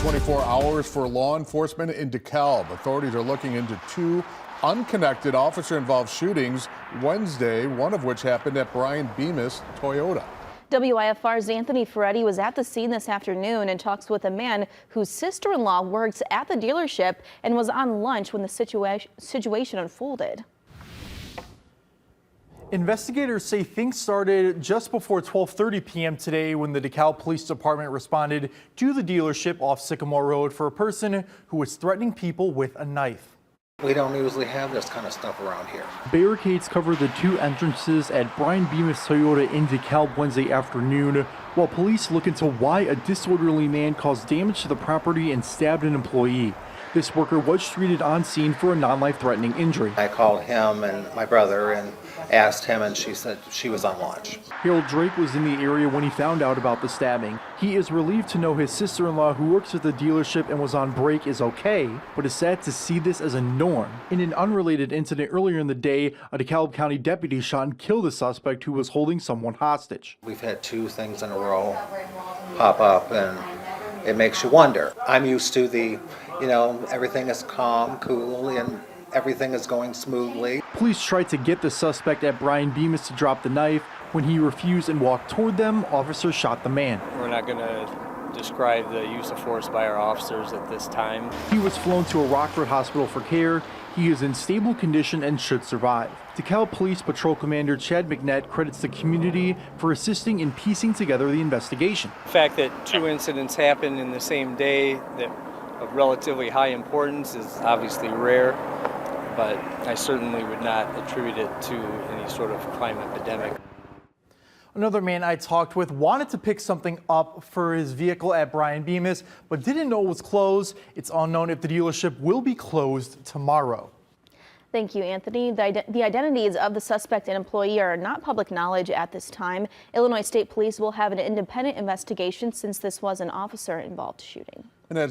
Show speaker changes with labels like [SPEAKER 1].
[SPEAKER 1] 24 hours for law enforcement in DeKalb. Authorities are looking into two unconnected officer-involved shootings Wednesday, one of which happened at Brian Bemis Toyota.
[SPEAKER 2] WIFR's Anthony Ferretti was at the scene this afternoon and talks with a man whose sister-in-law works at the dealership and was on lunch when the situation unfolded.
[SPEAKER 3] Investigators say things started just before 12:30 p.m. today when the DeKalb Police Department responded to the dealership off Sycamore Road for a person who was threatening people with a knife.
[SPEAKER 4] We don't usually have this kind of stuff around here.
[SPEAKER 3] Barricades cover the two entrances at Brian Bemis Toyota in DeKalb Wednesday afternoon, while police look into why a disorderly man caused damage to the property and stabbed an employee. This worker was treated on scene for a non-life-threatening injury.
[SPEAKER 4] I called him and my brother and asked him, and she said she was on lunch.
[SPEAKER 3] Harold Drake was in the area when he found out about the stabbing. He is relieved to know his sister-in-law, who works at the dealership and was on break, is okay, but is sad to see this as a norm. In an unrelated incident earlier in the day, a DeKalb County deputy shot and killed a suspect who was holding someone hostage.
[SPEAKER 4] We've had two things in a row pop up, and it makes you wonder. I'm used to everything is calm, cool, and everything is going smoothly.
[SPEAKER 3] Police tried to get the suspect at Brian Bemis to drop the knife. When he refused and walked toward them, officers shot the man.
[SPEAKER 5] We're not going to describe the use of force by our officers at this time.
[SPEAKER 3] He was flown to a Rockford hospital for care. He is in stable condition and should survive. DeKalb Police Patrol Commander Chad McNett credits the community for assisting in piecing together the investigation.
[SPEAKER 5] The fact that two incidents happened in the same day that of relatively high importance is obviously rare, but I certainly would not attribute it to any sort of crime epidemic.
[SPEAKER 3] Another man I talked with wanted to pick something up for his vehicle at Brian Bemis, but didn't know it was closed. It's unknown if the dealership will be closed tomorrow.
[SPEAKER 2] Thank you, Anthony. The identities of the suspect and employee are not public knowledge at this time. Illinois State Police will have an independent investigation since this was an officer-involved shooting.
[SPEAKER 1] And as